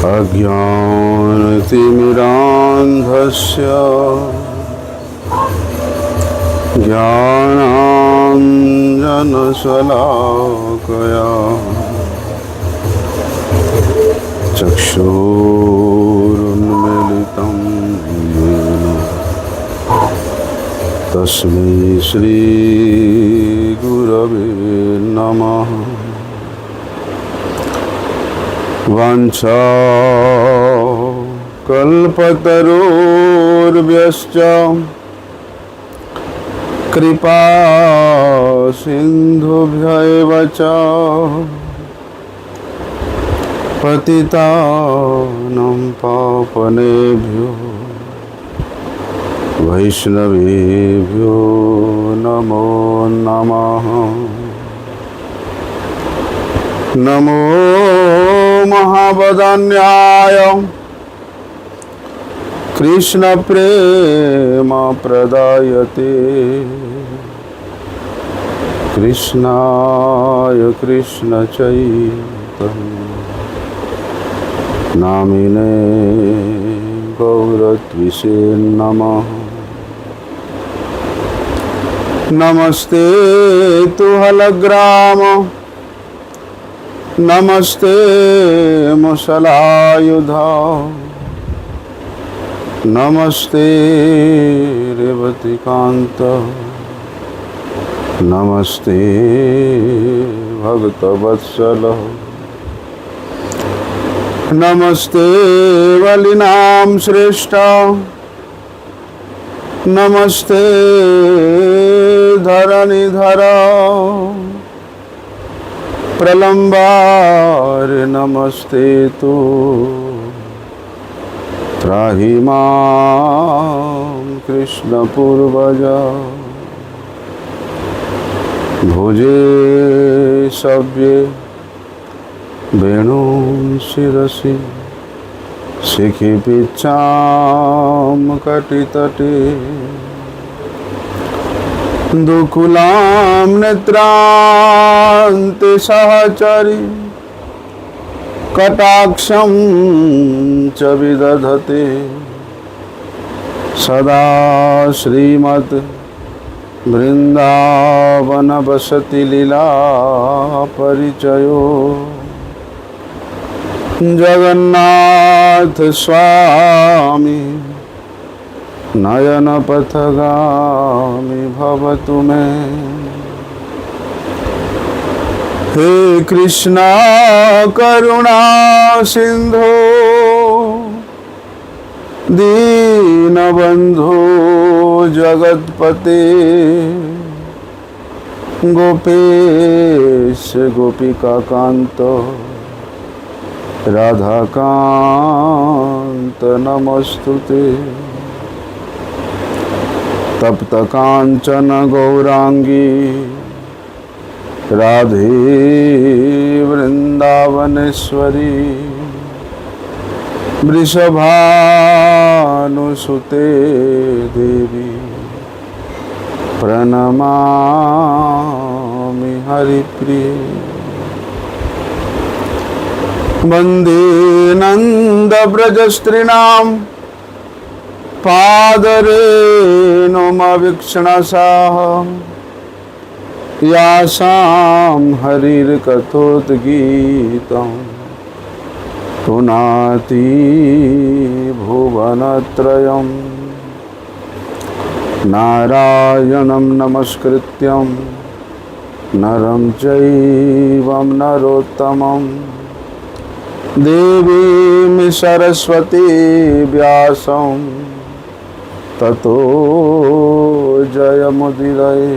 अज्ञानतिमिरान्धस्य ज्ञानाञ्जनशलाकया चक्षुरुन्मीलितं येन तस्मै श्रीगुरवे नमः। वाञ्छाकल्पतरुर्भ्यश्च कृपा सिन्धुभ्यैव च पतितानां पावनेभ्यो वैष्णवेभ्यो नमो नमः। नमो महावदन्याय कृष्णप्रेम प्रदायते कृष्णाय कृष्णचैतन्य नामिने गौरत्विषे नमः। नमस्ते तुहलग्राम नमस्ते मुसलायुधा नमस्ते रेवतीकांत नमस्ते भक्तवत्सल नमस्ते वलिनां श्रेष्ठ नमस्ते धरणिधर प्रलंबार नमस्ते तो त्राहि मां कृष्ण पूर्वजा भुजे सव्ये वेणुं शिरसि शिखि पिच्छां कटितटे दुकुलां नेत्रान्ते सहचरी कटाक्षं च विदधते सदा श्रीमद् वृन्दावन वसति लीला परिचयो जगन्नाथ स्वामी नयन पथगामी भवतु मे। हे कृष्णा करुणा सिंधु दीनबंधु जगत्पते गोपेश गोपिका कांत राधाकांत नमस्तुते। तप्त कांचन गौरांगी राधे वृंदावनेश्वरी वृषभानुसुते देवी प्रणमामि हरिप्रिये। वंदे नंदव्रजस्त्रीणां पादरेणुमवीक्षणसाः यासां हरिर्कथोद्गीतं पुनाति भुवनत्रयं नारायणं नमस्कृत्यं नरं चैव नरोत्तमं देवीं सरस्वती व्यासं ततो जयमुदीरये।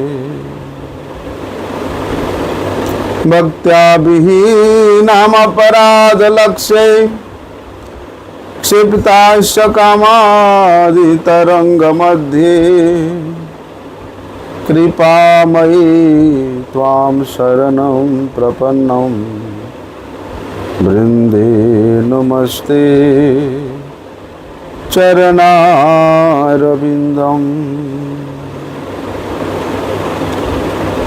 भक्त्या विहीनामपराधलक्ष्ये क्षिप्ताश्च कामादितरङ्गमध्ये कृपामयी त्वां शरणं प्रपन्नं वृन्दे नमस्ते चरणारविंदम।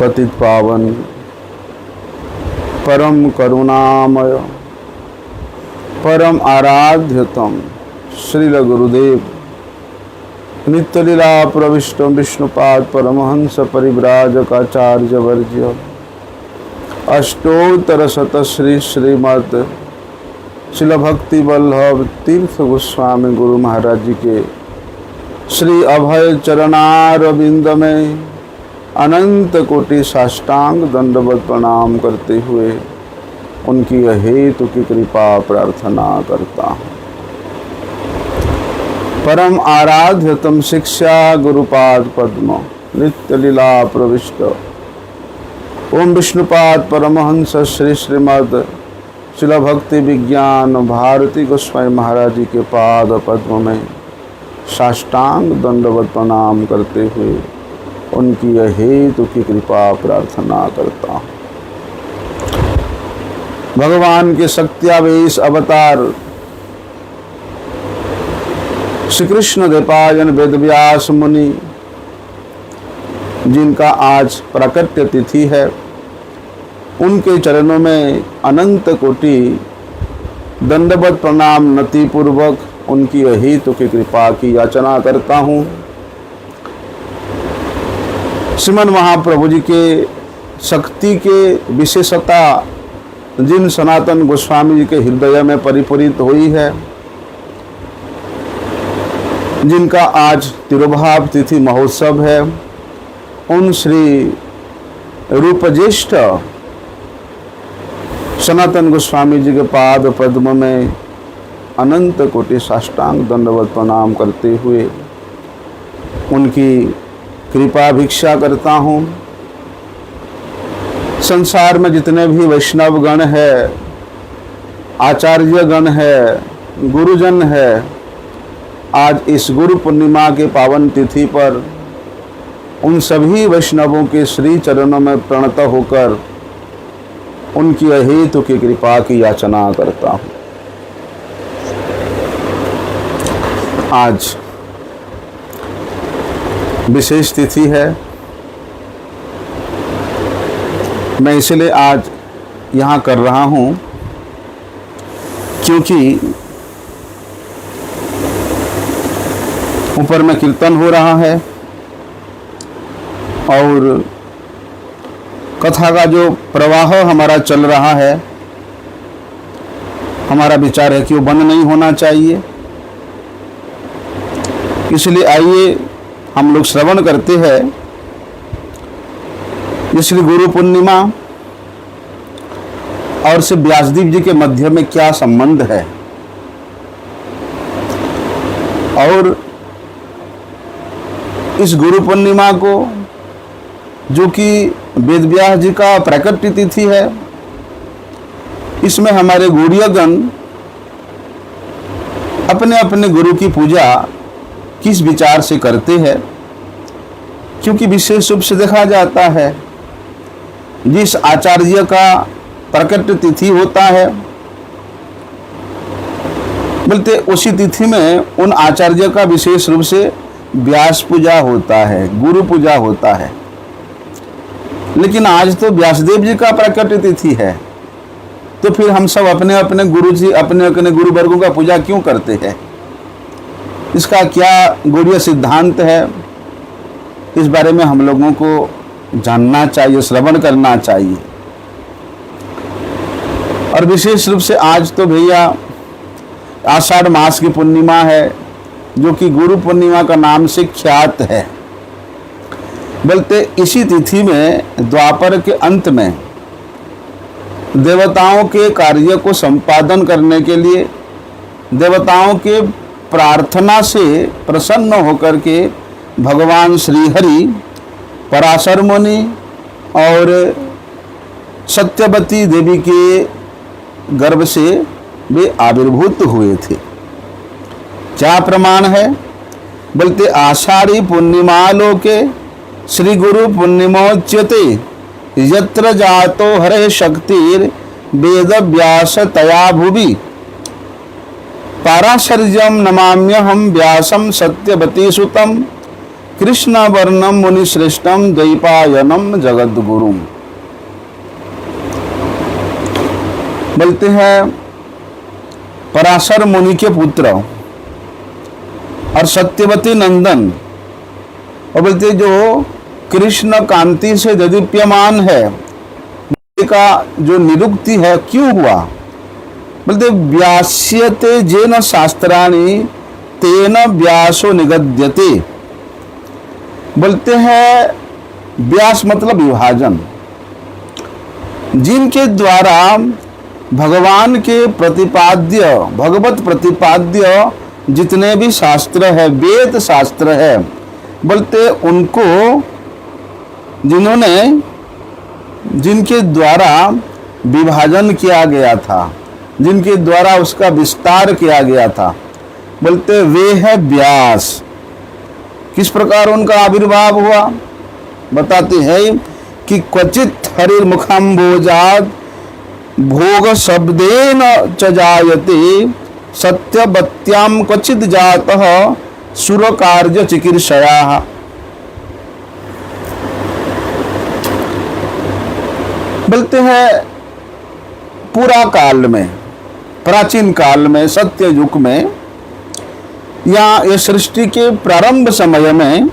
पतित पावन परम करुणामय परम आराध्यतम श्रील गुरुदेव नित्य लीला प्रविष्ट विष्णुपाद परमहंस परिव्राजकाचार्य वर्ज्य अष्टोत्तर शत श्री श्रीमद शिल भक्ति वल्लभ तीर्थ गोस्वामी गुरु महाराज जी के श्री अभय चरणारविंद में अनंत कोटि साष्टांग दंडवत प्रणाम करते हुए उनकी हेतु की कृपा प्रार्थना करता हूँ। परम आराध्यतम शिक्षा गुरुपाद पद्म नित्य लीला प्रविष्ट ओम विष्णुपाद परमहंस श्री श्रीमद शिल भक्ति विज्ञान भारती गोस्वामी महाराज जी के पाद पद्म में साष्टांग दंडवत प्रणाम करते हुए उनकी हेतु की कृपा प्रार्थना करता हूँ। भगवान के शक्त्यावेश अवतार श्री कृष्ण द्वैपायन वेदव्यास मुनि जिनका आज प्राकट्य तिथि है, उनके चरणों में अनंत कोटि दंडवत प्रणाम नति पूर्वक उनकी हेतु की कृपा की याचना करता हूँ। श्रीमन महाप्रभु जी के शक्ति के विशेषता जिन सनातन गोस्वामी जी के हृदय में परिपूरित हुई है, जिनका आज तिरुभाव तिथि महोत्सव है, उन श्री रूपज्येष्ठ सनातन गोस्वामी जी के पाद पद्म में अनंत कोटि साष्टांग दंडवत प्रणाम करते हुए उनकी कृपा भिक्षा करता हूँ। संसार में जितने भी वैष्णव गण है, आचार्य गण है, गुरुजन है, आज इस गुरु पूर्णिमा के पावन तिथि पर उन सभी वैष्णवों के श्री चरणों में प्रणत होकर उनकी अहेतु की कृपा की याचना करता हूँ। आज विशेष तिथि है, मैं इसलिए आज यहाँ कर रहा हूँ क्योंकि ऊपर में कीर्तन हो रहा है और कथा का जो प्रवाह हमारा चल रहा है, हमारा विचार है कि वो बंद नहीं होना चाहिए। इसलिए आइए हम लोग श्रवण करते हैं इसलिए गुरु पूर्णिमा और से व्यासदेव जी के मध्य में क्या संबंध है और इस गुरु पूर्णिमा को जो कि वेद व्यास जी का प्राकट्य तिथि है, इसमें हमारे गौड़ीयगण अपने अपने गुरु की पूजा किस विचार से करते हैं, क्योंकि विशेष रूप से देखा जाता है जिस आचार्य का प्राकट्य तिथि होता है, बोलते उसी तिथि में उन आचार्य का विशेष रूप से व्यास पूजा होता है, गुरु पूजा होता है। लेकिन आज तो व्यासदेव जी का प्राकट्य तिथि है, तो फिर हम सब अपने अपने गुरु जी, अपने अपने गुरु वर्गों का पूजा क्यों करते हैं? इसका क्या गौड़ीय सिद्धांत है, इस बारे में हम लोगों को जानना चाहिए, श्रवण करना चाहिए। और विशेष रूप से आज तो भैया आषाढ़ मास की पूर्णिमा है, जो कि गुरु पूर्णिमा का नाम से ख्यात है। बोलते इसी तिथि में द्वापर के अंत में देवताओं के कार्य को संपादन करने के लिए, देवताओं के प्रार्थना से प्रसन्न होकर के भगवान श्री हरि पराशर मुनि और सत्यवती देवी के गर्भ से वे आविर्भूत हुए थे। क्या प्रमाण है? बोलते आषाढ़ी पूर्णिमा लोके श्री गुरु पूर्णिमोच्यते यत्र जातो हरे शक्तिर वेद व्यास तया भुवि पाराशर्यम नमाम्यहम व्यासम सत्यवती सुतम कृष्ण वर्णम मुनि श्रेष्ठम द्वैपायनम जगद्गुरुम। बोलते हैं पराशर मुनि के पुत्र और सत्यवती नंदन, और बोलते जो कृष्ण कांति से दीप्यमान है का जो निरुक्ति है क्यों हुआ? बोलते व्यास्यते जेन शास्त्राणि तेन व्यासो निगद्यते। बोलते हैं व्यास मतलब विभाजन, जिनके द्वारा भगवान के प्रतिपाद्य, भगवत प्रतिपाद्य जितने भी शास्त्र है, वेद शास्त्र है, बोलते उनको जिनके द्वारा विभाजन किया गया था, जिनके द्वारा उसका विस्तार किया गया था, बोलते वे है व्यास। किस प्रकार उनका आविर्भाव हुआ बताते हैं कि क्वचित हरिर्मुखाम्भोजात् भोग शब्देन च जायते सत्यवत्याम क्वचित जातः सुर कार्य चिकीर्षया। बोलते हैं पूरा काल में, प्राचीन काल में, सत्य युग में, या ये सृष्टि के प्रारंभ समय में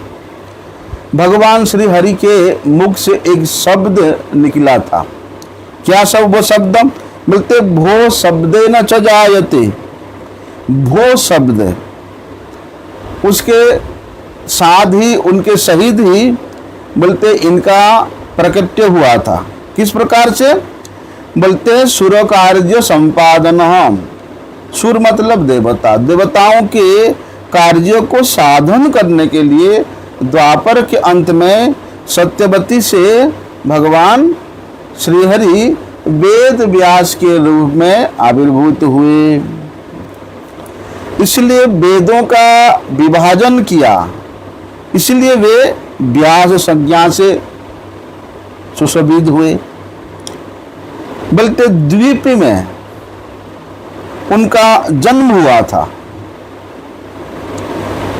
भगवान श्री हरि के मुख से एक शब्द निकला था। क्या सब वो शब्द? बोलते भो शब्दे न च जायते। भो शब्द, उसके साथ ही, उनके सहित ही बोलते इनका प्रकट्य हुआ था। किस प्रकार से? बोलते सुर कार्य संपादन। सुर मतलब देवता, देवताओं के कार्यों को साधन करने के लिए द्वापर के अंत में सत्यवती से भगवान श्रीहरि वेद व्यास के रूप में आविर्भूत हुए। इसलिए वेदों का विभाजन किया, इसलिए वे व्यास संज्ञा से सुशोभित हुए। बोलते द्वीप में उनका जन्म हुआ था,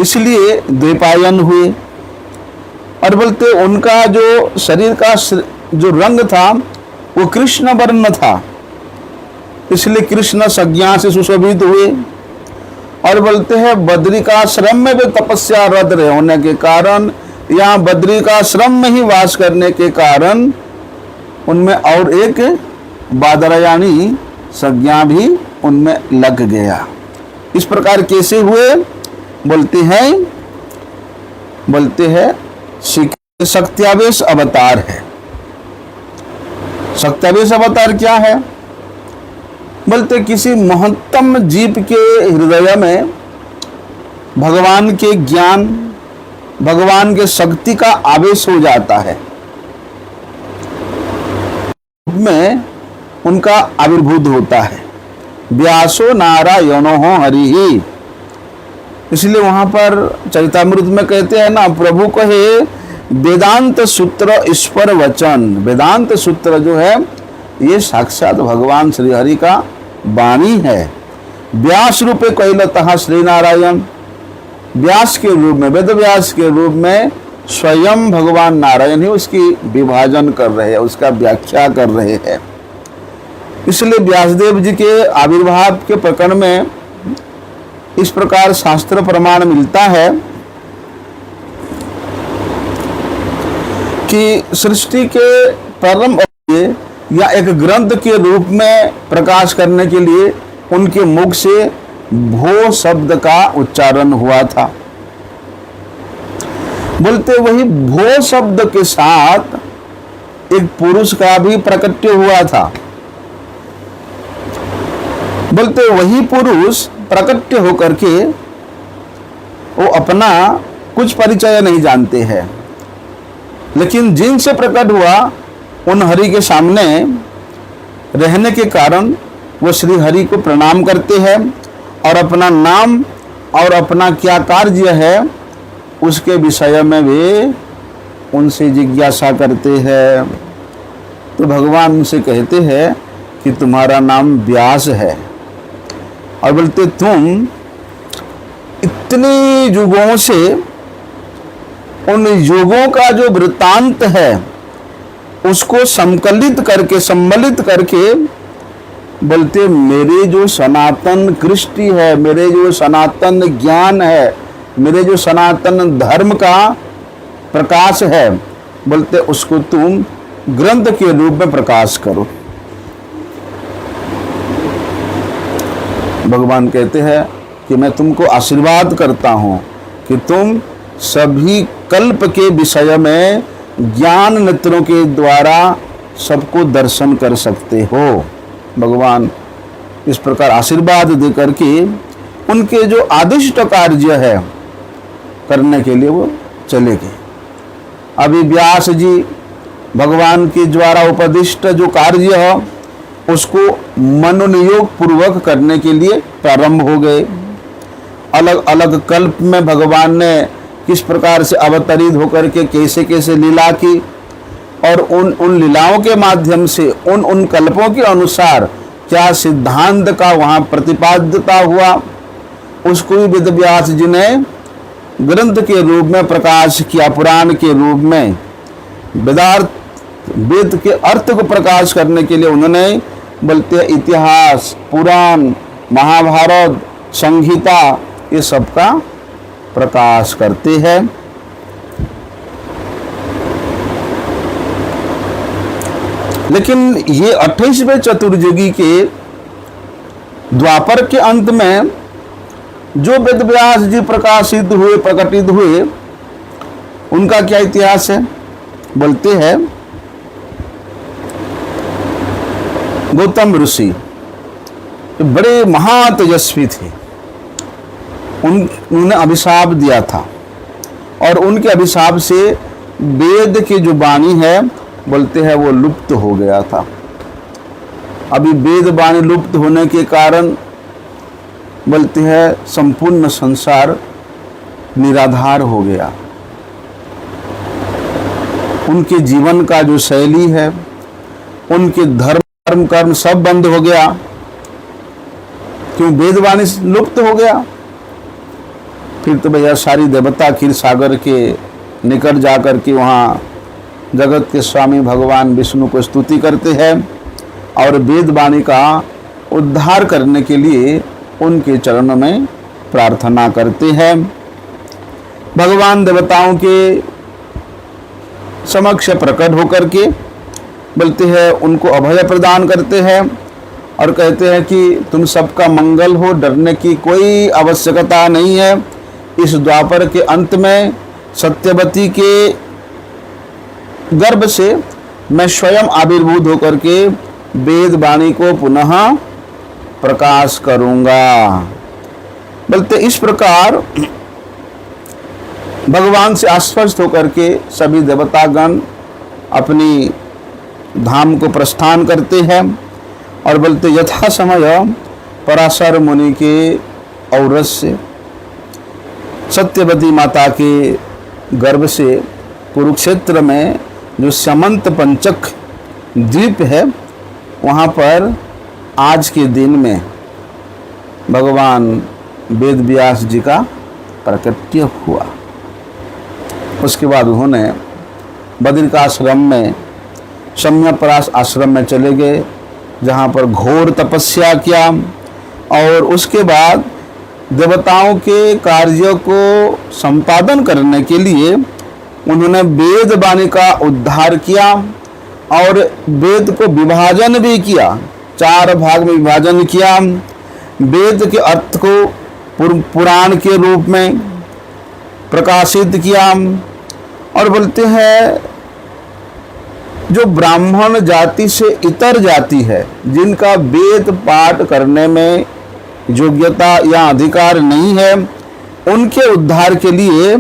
इसलिए द्वीपायन हुए। और बोलते उनका जो शरीर का जो रंग था वो कृष्ण वर्ण था, इसलिए कृष्ण संज्ञा से सुशोभित हुए। और बोलते हैं बद्रिकाश्रम में भी तपस्या रत रहे होने के कारण, यहाँ बद्रिकाश्रम में ही वास करने के कारण उनमें और एक बादरायणी संज्ञा भी उनमें लग गया। इस प्रकार कैसे हुए? बोलते हैं शक्त्यावेश अवतार है। शक्त्यावेश अवतार क्या है? बोलते किसी महत्तम जीव के हृदय में भगवान के ज्ञान, भगवान के शक्ति का आवेश हो जाता है, में उनका आविर्भूत होता है। व्यासो नारायणो हरि। इसलिए वहां पर चरितामृत में कहते हैं ना, प्रभु कहे वेदांत सूत्र ईश्वर वचन। वेदांत सूत्र जो है ये साक्षात भगवान श्री हरि का वाणी है। व्यास रूपे कैलतः श्री नारायण, व्यास के रूप में, वेद व्यास के रूप में स्वयं भगवान नारायण ही उसकी विभाजन कर रहे हैं, उसका व्याख्या कर रहे हैं। इसलिए व्यासदेव जी के आविर्भाव के प्रकरण में इस प्रकार शास्त्र प्रमाण मिलता है कि सृष्टि के प्रारंभ या एक ग्रंथ के रूप में प्रकाश करने के लिए उनके मुख से भो शब्द का उच्चारण हुआ था। बोलते वही भो शब्द के साथ एक पुरुष का भी प्रकट्य हुआ था। बोलते वही पुरुष प्रकट्य होकर के वो अपना कुछ परिचय नहीं जानते हैं, लेकिन जिनसे प्रकट हुआ उन हरि के सामने रहने के कारण वो श्री हरि को प्रणाम करते हैं और अपना नाम और अपना क्या कार्य है उसके विषय में वे उनसे जिज्ञासा करते हैं। तो भगवान उनसे कहते हैं कि तुम्हारा नाम व्यास है, और बोलते तुम इतने युगों से उन युगों का जो वृत्तांत है उसको संकलित करके, सम्मिलित करके बोलते मेरे जो सनातन कृष्टि है, मेरे जो सनातन ज्ञान है, मेरे जो सनातन धर्म का प्रकाश है, बोलते उसको तुम ग्रंथ के रूप में प्रकाश करो। भगवान कहते हैं कि मैं तुमको आशीर्वाद करता हूं कि तुम सभी कल्प के विषय में ज्ञान नेत्रों के द्वारा सबको दर्शन कर सकते हो। भगवान इस प्रकार आशीर्वाद दे करके उनके जो आदिष्ट कार्य है करने के लिए वो चले गए। अभी व्यास जी भगवान के द्वारा उपदिष्ट जो कार्य है उसको मनोनियोग पूर्वक करने के लिए प्रारंभ हो गए। अलग अलग कल्प में भगवान ने किस प्रकार से अवतरित होकर के कैसे कैसे लीला की और उन लीलाओं के माध्यम से उन कल्पों के अनुसार क्या सिद्धांत का वहाँ प्रतिपाद्यता हुआ, उसको भी वेद व्यास जी ने ग्रंथ के रूप में प्रकाश किया। पुराण के रूप में वेद के अर्थ को प्रकाश करने के लिए उन्होंने बोलते इतिहास, पुराण, महाभारत, संहिता ये सब का प्रकाश करते हैं। लेकिन ये 28वें चतुर्युगी के द्वापर के अंत में जो वेद व्यास जी प्रकाशित हुए, प्रकटित हुए, उनका क्या इतिहास है? बोलते हैं गौतम ऋषि बड़े महातेजस्वी थे, उन्होंने अभिशाप दिया था और उनके अभिशाप से वेद की जो वाणी है बोलते हैं वो लुप्त हो गया था। अभी वेद वाणी लुप्त होने के कारण बोलते हैं संपूर्ण संसार निराधार हो गया। उनके जीवन का जो शैली है, उनके धर्म कर्म सब बंद हो गया, क्यों वेद वाणी लुप्त हो गया। फिर तो भैया सारी देवता क्षीर सागर के निकट जाकर के वहाँ जगत के स्वामी भगवान विष्णु को स्तुति करते हैं और वेद वाणी का उद्धार करने के लिए उनके चरणों में प्रार्थना करते हैं। भगवान देवताओं के समक्ष प्रकट होकर के बोलते हैं, उनको अभय प्रदान करते हैं और कहते हैं कि तुम सबका मंगल हो, डरने की कोई आवश्यकता नहीं है। इस द्वापर के अंत में सत्यवती के गर्भ से मैं स्वयं आविर्भूत होकर के वेद वाणी को पुनः प्रकाश करूंगा। बोलते इस प्रकार भगवान से आश्वस्त होकर के सभी देवतागण अपनी धाम को प्रस्थान करते हैं और बोलते यथा समय पराशर मुनि के औरस से सत्यवती माता के गर्भ से कुरुक्षेत्र में जो समंत पंचक द्वीप है वहाँ पर आज के दिन में भगवान वेद व्यास जी का प्राकट्य हुआ। उसके बाद उन्होंने बद्रिकाश्रम में सम्यपरास आश्रम में चले गए, जहाँ पर घोर तपस्या किया और उसके बाद देवताओं के कार्य को संपादन करने के लिए उन्होंने वेद वाणी का उद्धार किया और वेद को विभाजन भी किया, 4 भाग में विभाजन किया। वेद के अर्थ को पुराण के रूप में प्रकाशित किया और बोलते हैं जो ब्राह्मण जाति से इतर जाति है, जिनका वेद पाठ करने में योग्यता या अधिकार नहीं है, उनके उद्धार के लिए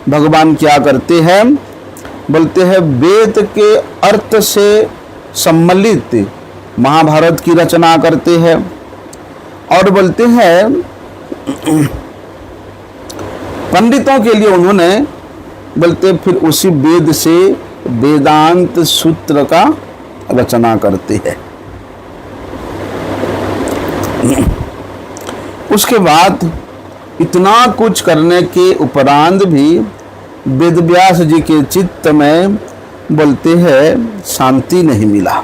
भगवान क्या करते हैं? बोलते हैं वेद के अर्थ से सम्मिलित महाभारत की रचना करते हैं और बोलते हैं पंडितों के लिए उन्होंने बोलते फिर उसी वेद से वेदांत सूत्र का रचना करते हैं। उसके बाद इतना कुछ करने के उपरांत भी वेद व्यास जी के चित्त में बोलते हैं शांति नहीं मिला।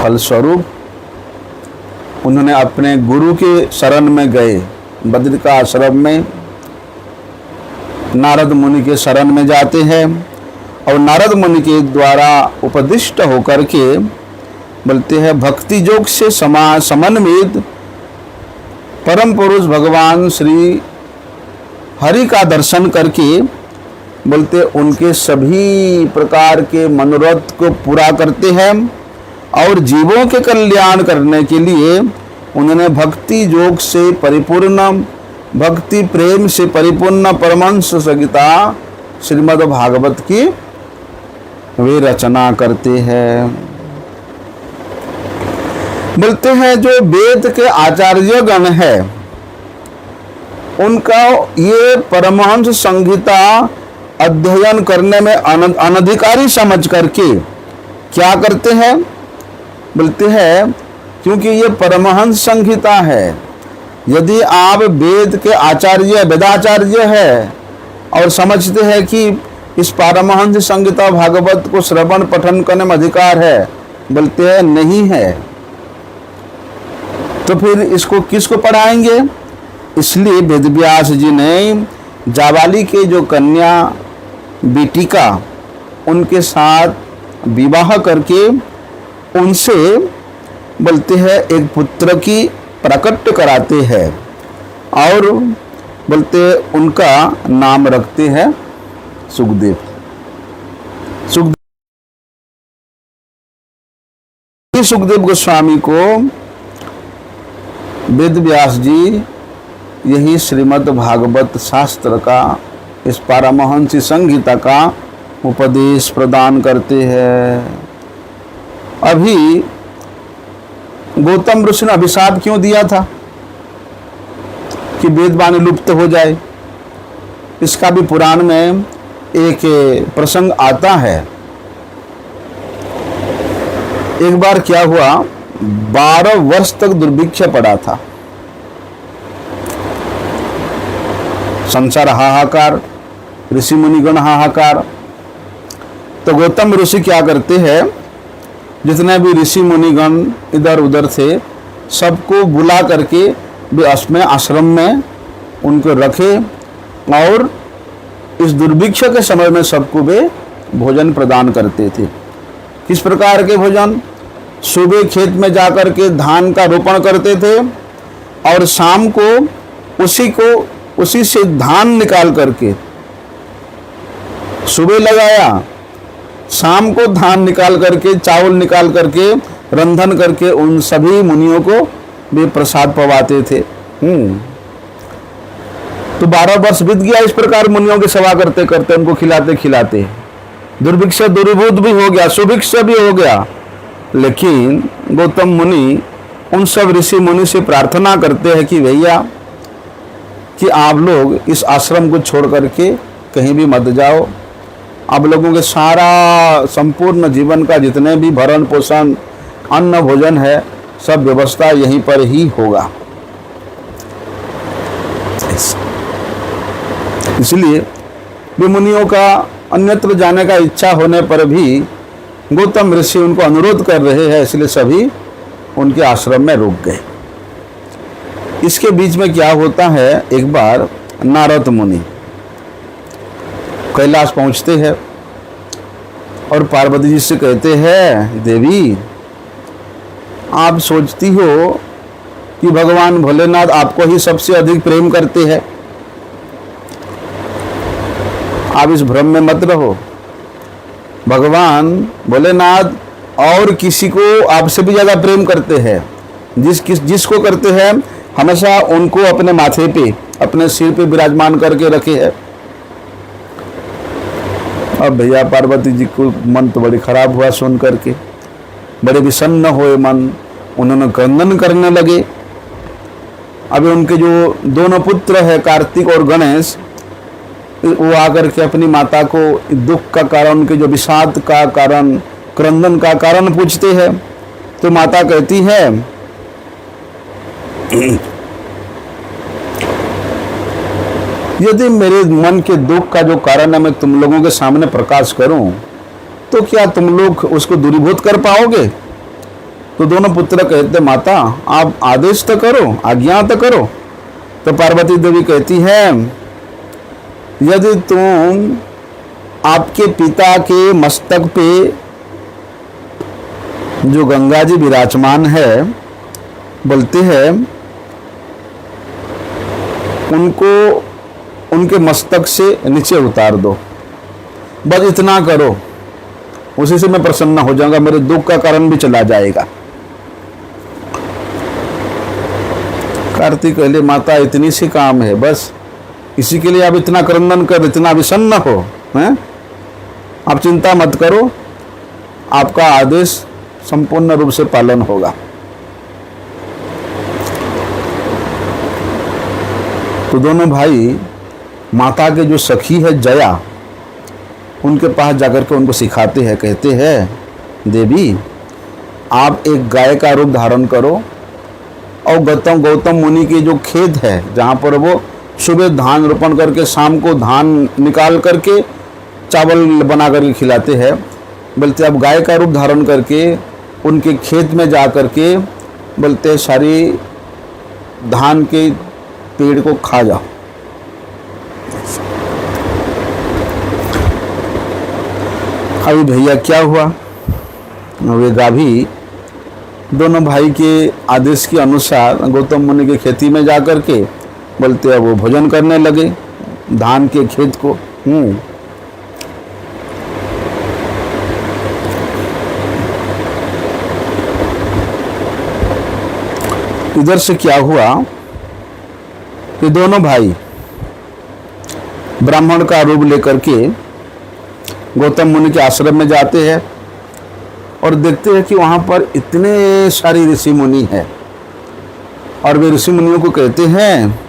फलस्वरूप उन्होंने अपने गुरु के शरण में गए। बद्रिका का आश्रम में नारद मुनि के शरण में जाते हैं और नारद मुनि के द्वारा उपदिष्ट होकर के बोलते हैं भक्ति योग से समन्वित परम पुरुष भगवान श्री हरि का दर्शन करके बोलते उनके सभी प्रकार के मनोरथ को पूरा करते हैं और जीवों के कल्याण करने के लिए उन्होंने भक्ति योग से परिपूर्ण, भक्ति प्रेम से परिपूर्ण परमहंस संहिता श्रीमद् भागवत की वे रचना करते हैं। बोलते हैं जो वेद के आचार्य गण है उनका ये परमहंस संहिता अध्ययन करने में अनधिकारी समझ करके क्या करते हैं, बोलते हैं क्योंकि ये परमहंस संहिता है, यदि आप वेद के आचार्य वेदाचार्य है और समझते हैं कि इस परमहंस संहिता भागवत को श्रवण पठन करने में अधिकार है, बोलते हैं नहीं है, तो फिर इसको किसको पढ़ाएंगे। इसलिए वेदव्यास जी ने जाबाली के जो कन्या बेटिका उनके साथ विवाह करके उनसे बोलते हैं एक पुत्र की प्रकट कराते हैं और बोलते उनका नाम रखते हैं सुखदेव। सुखदेव गोस्वामी को वेदव्यास जी यही श्रीमद् भागवत शास्त्र का इस पारमहंसी संहिता का उपदेश प्रदान करते हैं। अभी गौतम ऋषि ने अभिशाप क्यों दिया था कि वेदवाणी लुप्त हो जाए, इसका भी पुराण में एक प्रसंग आता है। एक बार क्या हुआ, 12 वर्ष तक दुर्भिक्ष पड़ा था, संसार हाहाकार, ऋषि मुनिगण हाहाकार। तो गौतम ऋषि क्या करते हैं, जितने भी ऋषि मुनिगण इधर उधर थे सबको बुला करके वे अपने आश्रम में उनको रखे और इस दुर्भिक्ष के समय में सबको वे भोजन प्रदान करते थे। किस प्रकार के भोजन, सुबह खेत में जाकर के धान का रोपण करते थे और शाम को उसी से धान निकाल करके सुबह लगाया, शाम को धान निकाल करके चावल निकाल करके रंधन करके उन सभी मुनियों को वे प्रसाद पवाते थे। तो 12 वर्ष बीत गया इस प्रकार मुनियों की सेवा करते करते, उनको खिलाते खिलाते। दुर्भिक्ष दूरीभूत भी हो गया, सुभिक्ष भी हो गया। लेकिन गौतम मुनि उन सब ऋषि मुनि से प्रार्थना करते हैं कि भैया कि आप लोग इस आश्रम को छोड़ करके कहीं भी मत जाओ, आप लोगों के सारा संपूर्ण जीवन का जितने भी भरण पोषण अन्न भोजन है सब व्यवस्था यहीं पर ही होगा। इसलिए वे मुनियों का अन्यत्र जाने का इच्छा होने पर भी गौतम ऋषि उनको अनुरोध कर रहे हैं, इसलिए सभी उनके आश्रम में रुक गए। इसके बीच में क्या होता है, एक बार नारद मुनि कैलाश पहुंचते हैं और पार्वती जी से कहते हैं, देवी आप सोचती हो कि भगवान भोलेनाथ आपको ही सबसे अधिक प्रेम करते हैं, आप इस भ्रम में मत रहो। भगवान भोलेनाथ और किसी को आपसे भी ज्यादा प्रेम करते हैं, जिसको करते हैं हमेशा उनको अपने माथे पे अपने सिर पे विराजमान करके रखे हैं। अब भैया पार्वती जी को मन तो बड़ी खराब हुआ सुन करके, बड़े विषन्न हुए मन, उन्होंने क्रंदन करने लगे। अभी उनके जो दोनों पुत्र है कार्तिक और गणेश, वो आकर के अपनी माता को दुख का कारण, उनके जो विषाद का कारण, क्रंदन का कारण पूछते हैं। तो माता कहती है यदि मेरे मन के दुख का जो कारण है मैं तुम लोगों के सामने प्रकाश करूं तो क्या तुम लोग उसको दूरीभूत कर पाओगे? तो दोनों पुत्र कहते माता आप आदेश तो करो, आज्ञा तो करो। तो पार्वती देवी कहती है यदि तुम आपके पिता के मस्तक पे जो गंगा जी विराजमान है, बोलते हैं उनको उनके मस्तक से नीचे उतार दो, बस इतना करो, उसी से मैं प्रसन्न हो जाऊंगा, मेरे दुख का कारण भी चला जाएगा। कार्तिक कहले माता इतनी सी काम है, बस इसी के लिए आप इतना क्रंदन कर, इतना विषन्न हो हैं? आप चिंता मत करो, आपका आदेश संपूर्ण रूप से पालन होगा। तो दोनों भाई माता के जो सखी है जया, उनके पास जाकर के उनको सिखाते हैं, कहते हैं देवी आप एक गाय का रूप धारण करो और गौतम मुनि के जो खेत है जहाँ पर वो सुबह धान रोपण करके शाम को धान निकाल करके चावल बना करके खिलाते हैं, बोलते अब गाय का रूप धारण करके उनके खेत में जा करके बोलते सारी धान के पेड़ को खा जाओ। अभी भैया क्या हुआ, वे गाभी दोनों भाई के आदेश के अनुसार गौतम मुनि की खेती में जाकर के बोलते हैं वो भोजन करने लगे धान के खेत को। इधर से क्या हुआ कि दोनों भाई ब्राह्मण का रूप लेकर के गौतम मुनि के आश्रम में जाते हैं और देखते हैं कि वहाँ पर इतने सारे ऋषि मुनि हैं और वे ऋषि मुनियों को कहते हैं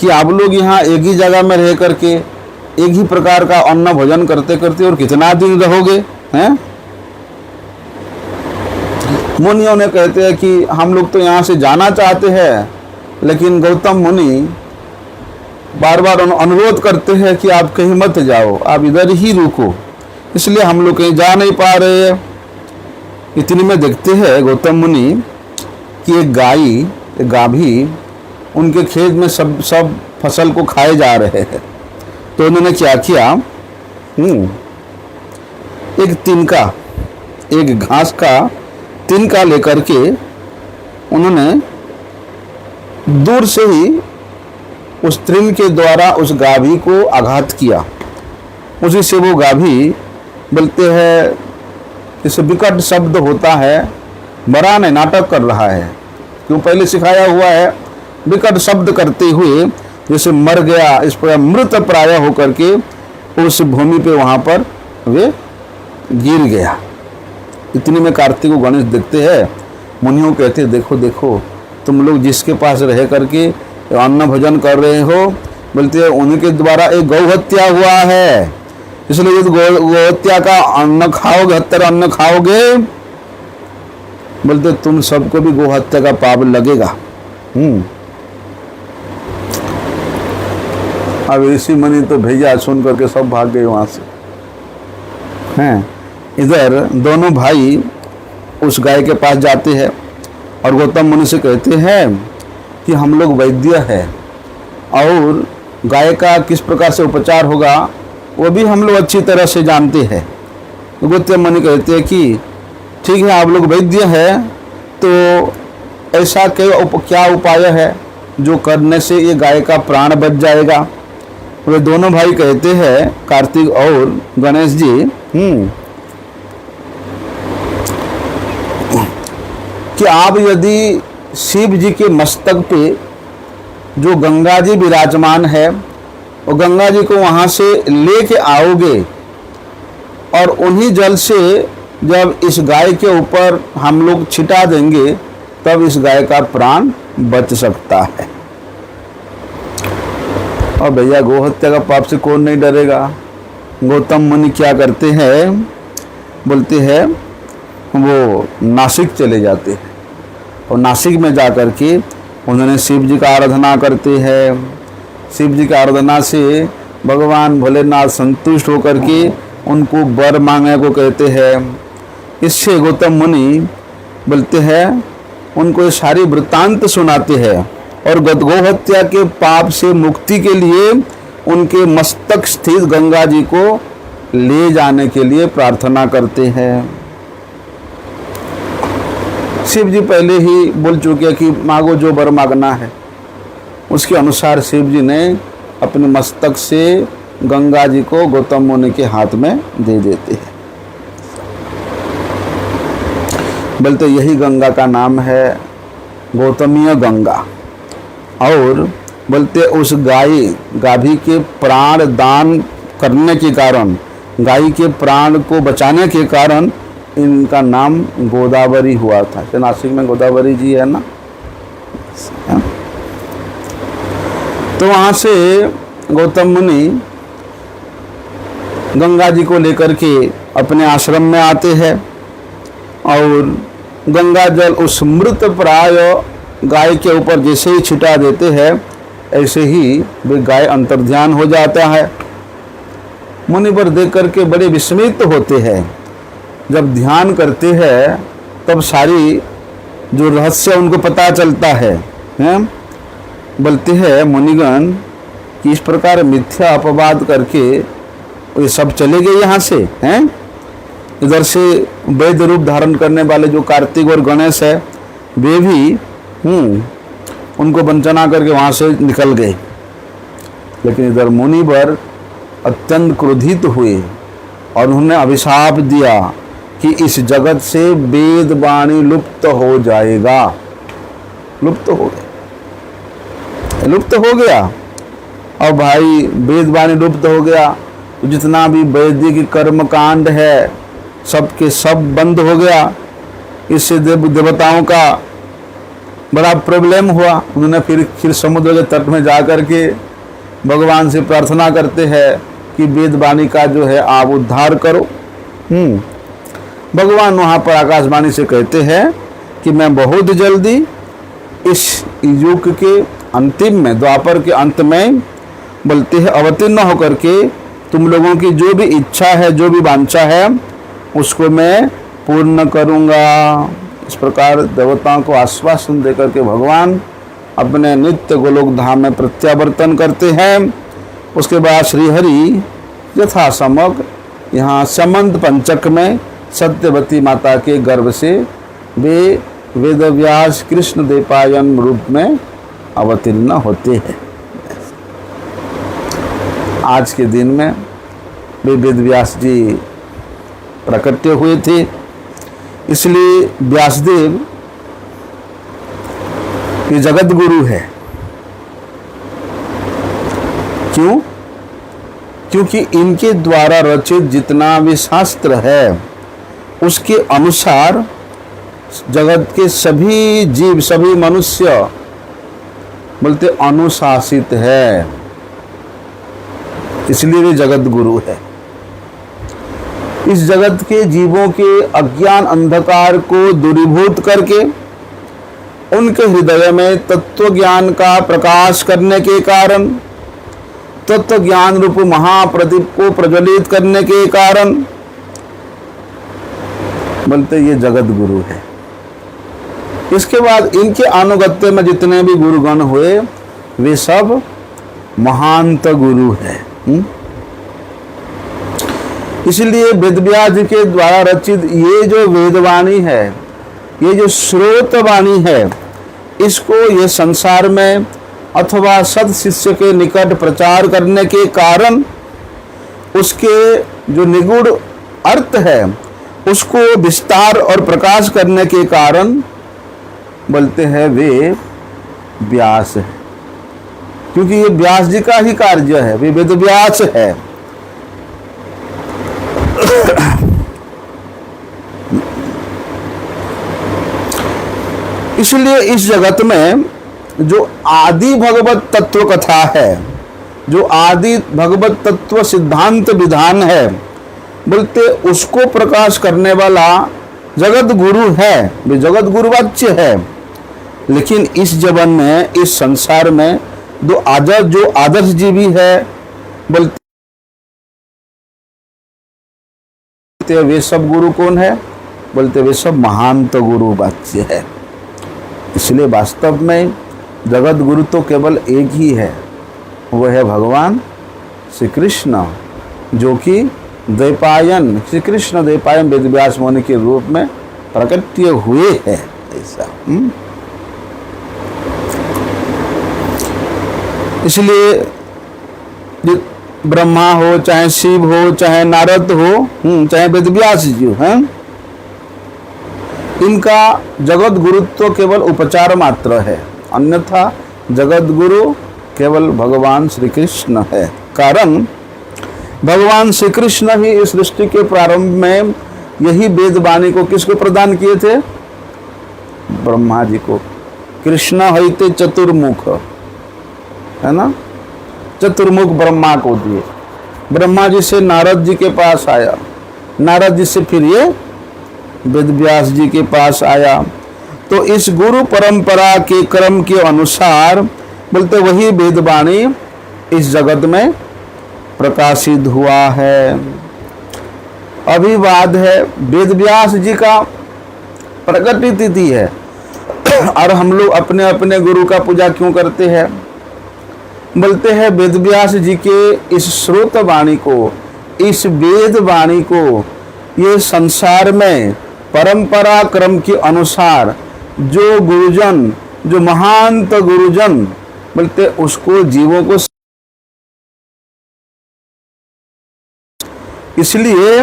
कि आप लोग यहाँ एक ही जगह में रह करके एक ही प्रकार का अन्न भोजन करते करते और कितना दिन रहोगे हैं? मुनियों ने कहते हैं कि हम लोग तो यहाँ से जाना चाहते हैं, लेकिन गौतम मुनि बार बार अनुरोध करते हैं कि आप कहीं मत जाओ, आप इधर ही रुको, इसलिए हम लोग कहीं जा नहीं पा रहे हैं। इतनी में देखते हैं गौतम मुनि कि एक गाभी उनके खेत में सब फसल को खाए जा रहे हैं। तो उन्होंने क्या किया, एक तिनका, एक घास का तिनका लेकर के उन्होंने दूर से ही उस तृण के द्वारा उस गाभी को आघात किया। उसी से वो गाभी बोलते हैं, जैसे विकट शब्द होता है, मरा नहीं नाटक कर रहा है, क्यों पहले सिखाया हुआ है, विकट शब्द करते हुए जैसे मर गया, इस पर मृत प्राय होकर के उस भूमि पे वहाँ पर वे गिर गया। इतने में कार्तिक को गणेश देखते हैं, मुनियों कहते देखो देखो तुम लोग जिसके पास रह करके अन्न भोजन कर रहे हो, बोलते हैं उनके द्वारा एक गौ हत्या हुआ है, इसलिए यदि गौ हत्या का अन्न खाओगे, हत्या अन्न खाओगे, बोलते तुम सबको भी गौ हत्या का पाप लगेगा। अब ऋषि मुनि तो भैया सुन करके सब भाग गए वहां से हैं। इधर दोनों भाई उस गाय के पास जाते हैं और गौतम मुनि से कहते हैं कि हम लोग वैद्य है और गाय का किस प्रकार से उपचार होगा वो भी हम लोग अच्छी तरह से जानते हैं। तो गौतम मुनि कहते हैं कि ठीक है, आप लोग वैद्य है, तो ऐसा क्या उपाय है जो करने से ये गाय का प्राण बच जाएगा। वे दोनों भाई कहते हैं, कार्तिक और गणेश जी, कि आप यदि शिव जी के मस्तक पे जो गंगा जी विराजमान है और गंगा जी को वहाँ से लेके आओगे और उन्हीं जल से जब इस गाय के ऊपर हम लोग छिटा देंगे, तब इस गाय का प्राण बच सकता है। और भैया गौ हत्या का पाप से कौन नहीं डरेगा। गौतम मुनि क्या करते हैं, बोलते हैं वो नासिक चले जाते हैं और नासिक में जा कर के उन्होंने शिव जी का आराधना करते हैं। शिव जी की आराधना से भगवान भोलेनाथ संतुष्ट होकर के उनको वर मांगने को कहते हैं। इससे गौतम मुनि बोलते हैं उनको ये सारी वृत्तांत सुनाते हैं और गौ-हत्या के पाप से मुक्ति के लिए उनके मस्तक स्थित गंगा जी को ले जाने के लिए प्रार्थना करते हैं। शिव जी पहले ही बोल चुके कि मांगो जो वर मांगना है। उसके अनुसार शिव जी ने अपने मस्तक से गंगा जी को गौतम मुनि के हाथ में दे देते हैं। बोलते यही गंगा का नाम है गौतमीय गंगा। और बोलते उस गाभी के प्राण दान करने के कारण, गाय के प्राण को बचाने के कारण इनका नाम गोदावरी हुआ था। तो नासिक में गोदावरी जी है ना, तो वहाँ से गौतम मुनि गंगा जी को लेकर के अपने आश्रम में आते हैं और गंगा जल उस मृत प्राय गाय के ऊपर जैसे ही छिटा देते हैं ऐसे ही वे गाय अंतर्ध्यान हो जाता है। मुनिवर देख करके बड़े विस्मित होते हैं। जब ध्यान करते हैं तब सारी जो रहस्य उनको पता चलता है, बोलते हैं मुनिगण कि इस प्रकार मिथ्या अपवाद करके ये सब चले गए यहाँ से हैं। इधर से वैद्य रूप धारण करने वाले जो कार्तिक और गणेश है वे भी उनको वंचना करके वहाँ से निकल गए। लेकिन इधर मुनिवर अत्यंत क्रोधित हुए और उन्होंने अभिशाप दिया कि इस जगत से वेद वाणी लुप्त हो जाएगा। लुप्त हो गया। और भाई वेद वाणी लुप्त हो गया तो जितना भी वैदिक कर्म कांड है सबके सब बंद हो गया। इससे देवताओं का बड़ा प्रॉब्लम हुआ। उन्होंने फिर समुद्र के तट में जा कर के भगवान से प्रार्थना करते हैं कि वेद वाणी का जो है आप उद्धार करो। भगवान वहाँ पर आकाशवाणी से कहते हैं कि मैं बहुत जल्दी इस युग के अंतिम में, द्वापर के अंत में बोलते हैं अवतीर्ण होकर के तुम लोगों की जो भी इच्छा है, जो भी वांछा है उसको मैं पूर्ण करूँगा। इस प्रकार देवताओं को आश्वासन देकर के भगवान अपने नित्य गोलोक धाम में प्रत्यावर्तन करते हैं। उसके बाद श्रीहरि यथासमक यहाँ समंत पंचक में सत्यवती माता के गर्भ से वे वेदव्यास कृष्ण देवपायन रूप में अवतीर्ण होते हैं। आज के दिन में वे वेदव्यास जी प्रकट हुए थे, इसलिए व्यासदेव ये जगत गुरु है। क्यों? क्योंकि इनके द्वारा रचित जितना भी शास्त्र है उसके अनुसार जगत के सभी जीव, सभी मनुष्य बोलते अनुशासित है, इसलिए वे जगत गुरु है। इस जगत के जीवों के अज्ञान अंधकार को दूरीभूत करके उनके हृदय में तत्व ज्ञान का प्रकाश करने के कारण, तत्व ज्ञान रूप महाप्रदीप को प्रज्वलित करने के कारण बोलते ये जगत गुरु है। इसके बाद इनके अनुगत्य में जितने भी गुरुगण हुए वे सब महांत गुरु है। इसलिए वेदव्यास जी के द्वारा रचित ये जो वेदवाणी है, ये जो स्रोत वाणी है, इसको ये संसार में अथवा सत शिष्य के निकट प्रचार करने के कारण उसके जो निगूढ़ अर्थ है उसको विस्तार और प्रकाश करने के कारण बोलते हैं वे व्यास है। क्योंकि ये व्यास जी का ही कार्य है, वे वेदव्यास है। इसलिए इस जगत में जो आदि भगवत तत्व कथा है, जो आदि भगवत तत्व सिद्धांत विधान है, बोलते उसको प्रकाश करने वाला जगत गुरु है, वे जगत गुरुवाच्य है। लेकिन इस जीवन में, इस संसार में जो आदर्श जीवी है बोलते वे सब गुरु कौन है? बोलते वे सब महान तो गुरु वाच्य है। इसलिए वास्तव में जगत गुरु तो केवल एक ही है, वो है भगवान श्री कृष्ण, जो कि द्वैपायन श्री कृष्ण द्वैपायन वेदव्यास मुनि के रूप में प्रकट हुए हैं। ऐसा इसलिए ब्रह्मा हो, चाहे शिव हो, चाहे नारद हो, चाहे वेदव्यास जी हो, हैं, इनका जगत गुरुत्व केवल उपचार मात्र है, अन्यथा जगत गुरु केवल भगवान श्री कृष्ण है। कारण भगवान श्री कृष्ण ही इस सृष्टि के प्रारंभ में यही वेद वाणी को किसको प्रदान किए थे? ब्रह्मा जी को। कृष्ण हईते चतुर्मुख, है ना, चतुर्मुख ब्रह्मा को दिए। ब्रह्मा जी से नारद जी के पास आया, नारद जी से फिर ये वेदव्यास जी के पास आया। तो इस गुरु परंपरा के क्रम के अनुसार बोलते वही वेदवाणी इस जगत में प्रकाशित हुआ है। अभिवाद है, वेदव्यास जी का प्रकट तिथि है और हम लोग अपने अपने गुरु का पूजा क्यों करते हैं? बोलते हैं वेदव्यास जी के इस श्रोत वाणी को, इस वेद वाणी को ये संसार में परंपरा क्रम के अनुसार जो गुरुजन, जो महानत गुरुजन बोलते उसको जीवों को, इसलिए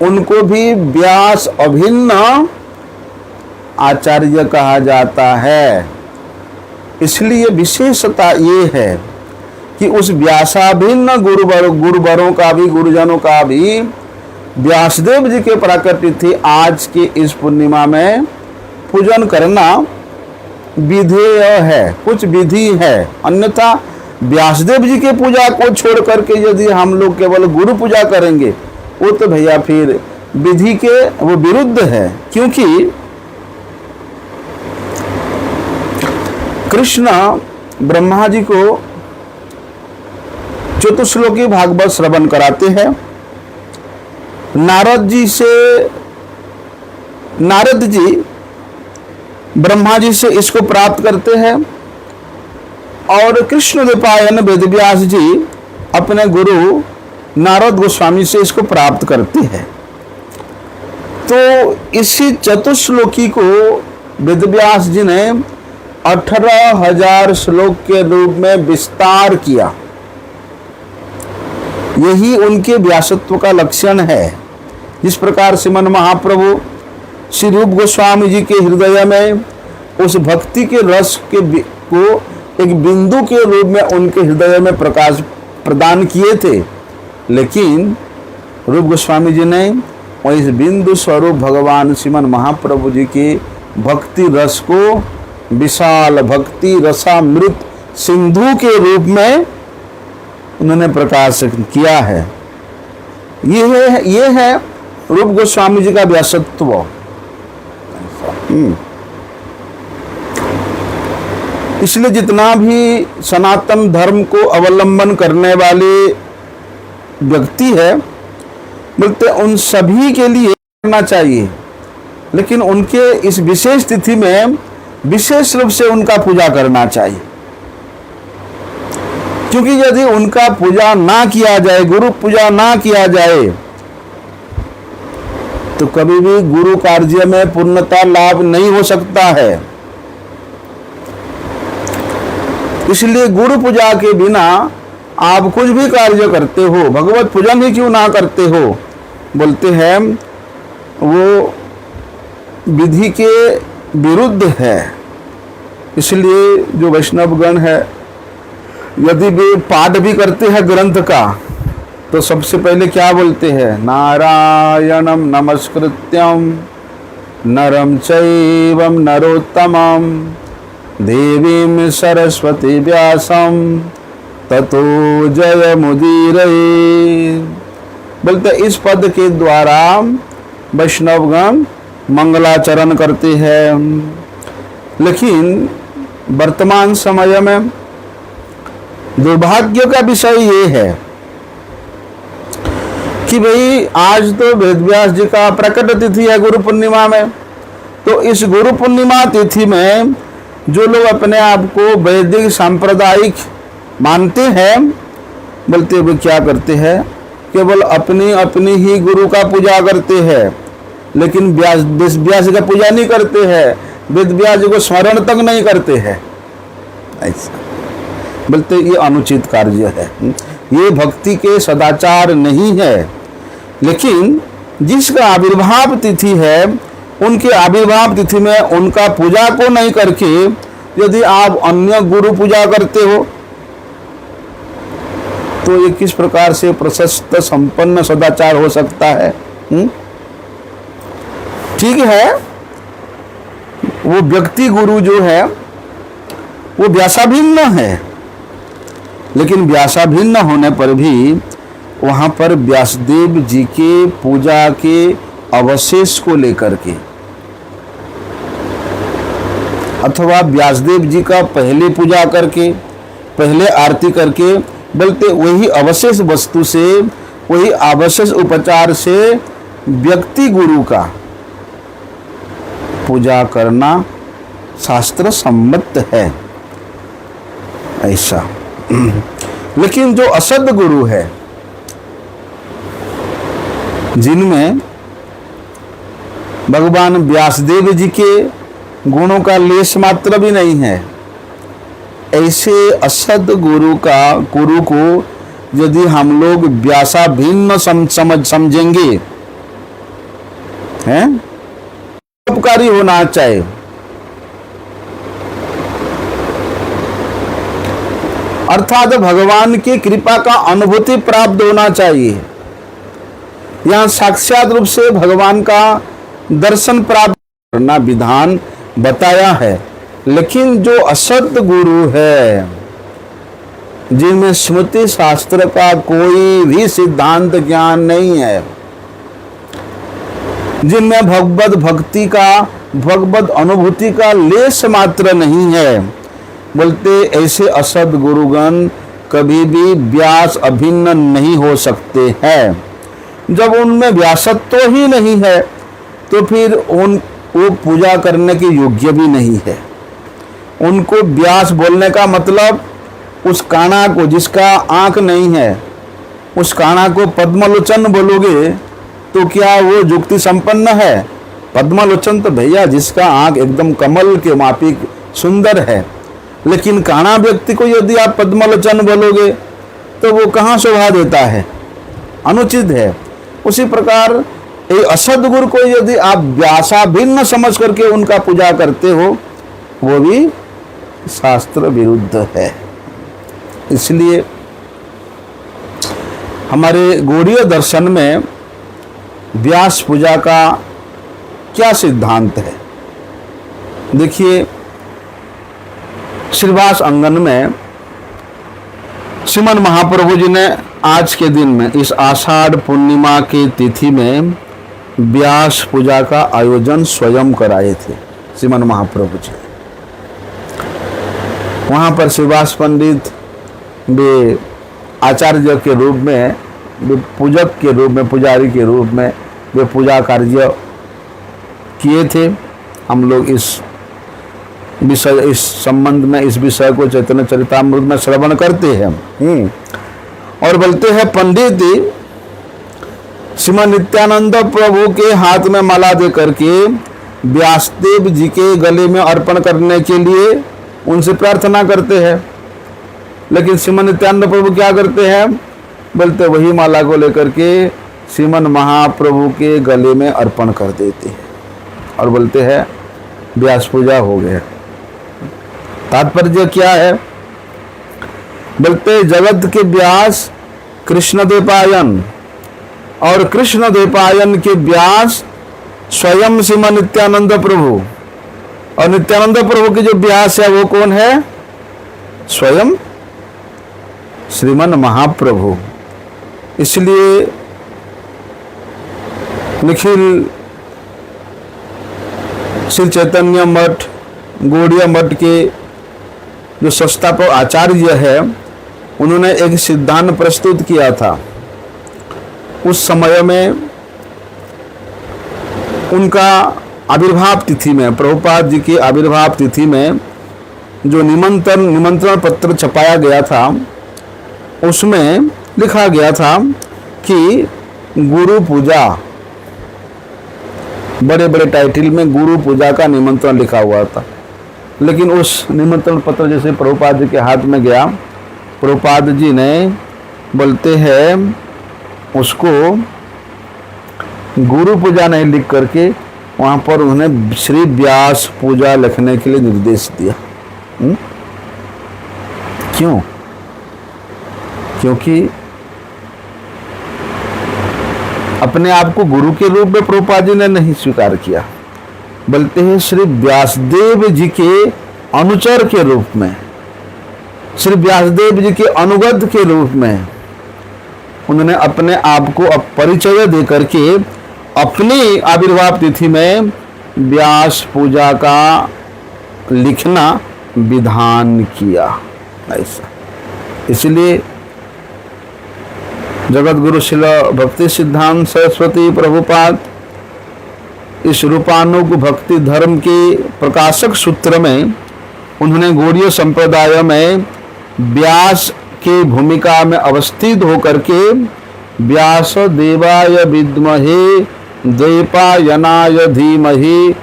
उनको भी व्यास अभिन्न आचार्य कहा जाता है। इसलिए विशेषता ये है कि उस व्यासाभिन्न गुरुवरों का भी, गुरुजनों का भी व्यासदेव जी के प्रकट तिथि आज के इस पूर्णिमा में पूजन करना विधेय है, कुछ विधि है। अन्यथा व्यासदेव जी के पूजा को छोड़ करके यदि हम लोग केवल गुरु पूजा करेंगे, वो तो भैया फिर विधि के वो विरुद्ध है। क्योंकि कृष्ण ब्रह्मा जी को चतुश्लोकी भागवत श्रवण कराते हैं। नारद जी ब्रह्मा जी से इसको प्राप्त करते हैं और कृष्ण द्वैपायन वेदव्यास जी अपने गुरु नारद गोस्वामी से इसको प्राप्त करते हैं। तो इसी चतुश्लोकी को वेदव्यास जी ने 18,000 श्लोक के रूप में विस्तार किया। यही उनके व्यासत्व का लक्षण है। जिस प्रकार श्रीमन महाप्रभु श्री रूप गोस्वामी जी के हृदय में उस भक्ति के रस को एक बिंदु के रूप में उनके हृदय में प्रकाश प्रदान किए थे, लेकिन रूप गोस्वामी जी ने इस बिंदु स्वरूप भगवान श्रीमन महाप्रभु जी के भक्ति रस को विशाल भक्ति रसामृत सिंधु के रूप में उन्होंने प्रकाश किया है। ये है रूप गोस्वामी जी का व्यासत्व। इसलिए जितना भी सनातन धर्म को अवलंबन करने वाले व्यक्ति है, बोलते उन सभी के लिए करना चाहिए, लेकिन उनके इस विशेष तिथि में विशेष रूप से उनका पूजा करना चाहिए। क्योंकि यदि उनका पूजा ना किया जाए, गुरु पूजा ना किया जाए, तो कभी भी गुरु कार्य में पूर्णता लाभ नहीं हो सकता है। इसलिए गुरु पूजा के बिना आप कुछ भी कार्य करते हो, भगवत पूजन ही क्यों ना करते हो, बोलते हैं वो विधि के विरुद्ध है। इसलिए जो वैष्णवगण है, यदि वे पाठ भी करते हैं ग्रंथ का, तो सबसे पहले क्या बोलते हैं? नारायणम नमस्कृत्यम नरम चैवम नरोत्तमम देवीं सरस्वती व्यासम ततो जय मुदीरये। बोलते इस पद के द्वारा वैष्णवगण मंगलाचरण करते हैं। लेकिन वर्तमान समय में दुर्भाग्य का विषय ये है कि भाई आज तो वेद व्यास जी का प्रकट तिथि है गुरु पूर्णिमा में, तो इस गुरु पूर्णिमा तिथि में जो लोग अपने आप को वैदिक सांप्रदायिक मानते हैं, बोलते हुए क्या करते हैं, केवल अपनी अपनी ही गुरु का पूजा करते हैं, लेकिन व्यास जी का पूजा नहीं करते हैं, वेद व्यास जी को स्मरण तक नहीं करते हैं। ऐसा बोलते ये अनुचित कार्य है, ये भक्ति के सदाचार नहीं है। लेकिन जिसका आविर्भाव तिथि है, उनके आविर्भाव तिथि में उनका पूजा को नहीं करके यदि आप अन्य गुरु पूजा करते हो, तो ये किस प्रकार से प्रशस्त संपन्न सदाचार हो सकता है? ठीक है, वो व्यक्ति गुरु जो है वो व्यासाभिन्न है, लेकिन व्यासाभिन्न होने पर भी वहां पर व्यासदेव जी के पूजा के अवशेष को लेकर के अथवा व्यासदेव जी का पहले पूजा करके, पहले आरती करके, बोलते वही अवशेष वस्तु से, वही अवशेष उपचार से व्यक्ति गुरु का पूजा करना शास्त्र सम्मत है। ऐसा लेकिन जो असद गुरु है, जिनमें भगवान व्यासदेव जी के गुणों का लेश मात्र भी नहीं है, ऐसे असद गुरु को यदि हम लोग व्यासाभिन्न समझेंगे, हैं, उपकारी होना चाहिए। अर्थात भगवान की कृपा का अनुभूति प्राप्त होना चाहिए, यहाँ साक्षात रूप से भगवान का दर्शन प्राप्त करना विधान बताया है। लेकिन जो असत गुरु है, जिनमें स्मृति शास्त्र का कोई भी सिद्धांत ज्ञान नहीं है, जिनमें भगवत भक्ति का, भगवत अनुभूति का लेश मात्र नहीं है, बोलते ऐसे असद गुरुगण कभी भी व्यास अभिन्न नहीं हो सकते हैं। जब उनमें व्यासत्व ही नहीं है, तो फिर वो पूजा करने के योग्य भी नहीं है। उनको व्यास बोलने का मतलब उस काना को, जिसका आंख नहीं है, उस काना को पद्मलोचन बोलोगे तो क्या वो युक्ति संपन्न है? पद्मलोचन तो भैया जिसका आंख एकदम कमल के माफिक सुंदर है, लेकिन काना व्यक्ति को यदि आप पद्मलोचन बोलोगे तो वो कहाँ शोभा देता है? अनुचित है। उसी प्रकार एक असद गुरु को यदि आप व्यासाभिन्न समझ करके उनका पूजा करते हो, वो भी शास्त्र विरुद्ध है। इसलिए हमारे गौड़ीय दर्शन में व्यास पूजा का क्या सिद्धांत है? देखिए, श्रीवास अंगन में श्रीमन महाप्रभु जी ने आज के दिन में, इस आषाढ़ पूर्णिमा की तिथि में व्यास पूजा का आयोजन स्वयं कराए थे श्रीमन महाप्रभु जी। वहाँ पर श्रीवास पंडित वे आचार्य के रूप में, वे पूजक के रूप में, पुजारी के रूप में वे पूजा कार्य किए थे। हम लोग इस संबंध में, इस विषय को चैतन्य चरितामृत में श्रवण करते हैं। और बोलते हैं पंडित श्रीमन नित्यानंद प्रभु के हाथ में माला दे करके व्यासदेव जी के गले में अर्पण करने के लिए उनसे प्रार्थना करते हैं। लेकिन श्रीमन नित्यानंद प्रभु क्या करते हैं? बोलते वही माला को लेकर के श्रीमन महाप्रभु के गले में अर्पण कर देते हैं और बोलते हैं व्यास पूजा हो गया। तात्पर्य क्या है? बोलते जगत के व्यास कृष्णद्वैपायन, और कृष्णद्वैपायन के व्यास स्वयं श्रीमन नित्यानंद प्रभु, और नित्यानंद प्रभु के जो व्यास है वो कौन है? स्वयं श्रीमन महाप्रभु। इसलिए निखिल श्री चैतन्य मठ, गौड़ीय मठ के जो संस्थापक आचार्य है, उन्होंने एक सिद्धांत प्रस्तुत किया था उस समय में उनका आविर्भाव तिथि में, प्रभुपाद जी की आविर्भाव तिथि में जो निमंत्रण पत्र छपाया गया था, उसमें लिखा गया था कि गुरु पूजा, बड़े बड़े टाइटल में गुरु पूजा का निमंत्रण लिखा हुआ था। लेकिन उस निमंत्रण पत्र जैसे प्रभुपाद जी के हाथ में गया, प्रभुपाद जी ने बोलते हैं उसको गुरु पूजा नहीं लिख करके वहाँ पर उन्होंने श्री व्यास पूजा लिखने के लिए निर्देश दिया। क्यों? क्योंकि अपने आप को गुरु के रूप में प्रभुपाद जी ने नहीं स्वीकार किया, बोलते हैं श्री व्यासदेव जी के अनुचर के रूप में, श्री व्यासदेव जी के अनुगत के रूप में उन्होंने अपने आप को परिचय दे करके अपनी आविर्भाव तिथि में व्यास पूजा का लिखना विधान किया। ऐसा इसलिए जगत गुरु श्रील भक्ति सिद्धांत सरस्वती प्रभुपाद इस रूपानुग भक्ति धर्म के प्रकाशक सूत्र में उन्होंने गौड़ीय संप्रदाय में व्यास की भूमिका में अवस्थित होकर के व्यास देवाय विद्महे द्वैपायनाय धीमहि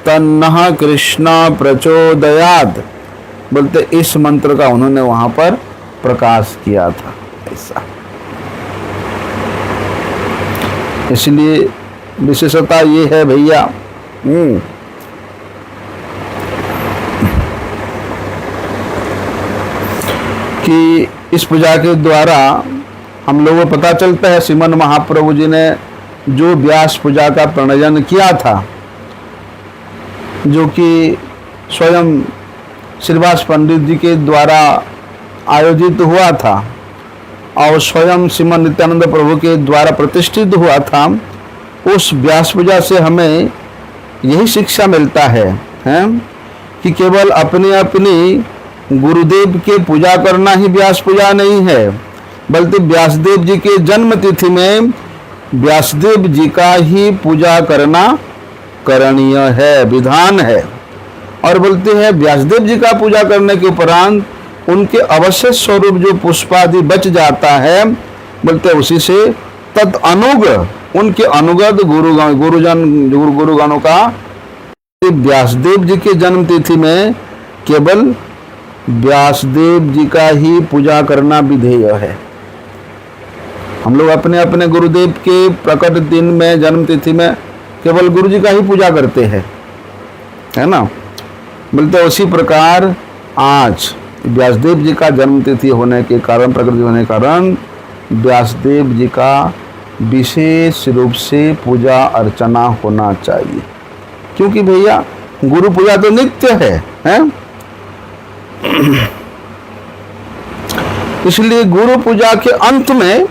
तन्नः कृष्ण प्रचोदयात्, बोलते इस मंत्र का उन्होंने वहां पर प्रकाश किया था। ऐसा इसलिए विशेषता ये है भैया कि इस पूजा के द्वारा हम लोगों को पता चलता है श्रीमन महाप्रभु जी ने जो व्यास पूजा का प्रणयन किया था, जो कि स्वयं श्रीवास पंडित जी के द्वारा आयोजित हुआ था और स्वयं श्रीमन नित्यानंद प्रभु के द्वारा प्रतिष्ठित हुआ था, उस व्यास पूजा से हमें यही शिक्षा मिलता है कि केवल अपनी अपनी गुरुदेव के पूजा करना ही व्यास पूजा नहीं है, बल्कि व्यासदेव जी के जन्म तिथि में व्यासदेव जी का ही पूजा करना करणीय है, विधान है। और बोलते हैं व्यासदेव जी का पूजा करने के उपरांत उनके अवशेष स्वरूप जो पुष्पादि बच जाता है, बोलते उसी से तत् अनुग उनके अनुगत गुरुगणों का व्यासदेव जी के जन्म तिथि में केवल व्यासदेव जी का ही पूजा करना विधेय है। हम लोग अपने अपने गुरुदेव के प्रकट दिन में, जन्म तिथि में केवल गुरु जी का ही पूजा करते हैं, है ना। बोलते उसी प्रकार आज व्यासदेव जी का जन्म तिथि होने के कारण, प्रकृति होने के कारण व्यासदेव जी का विशेष रूप से पूजा अर्चना होना चाहिए। क्योंकि भैया गुरु पूजा तो नित्य है? इसलिए गुरु पूजा के अंत में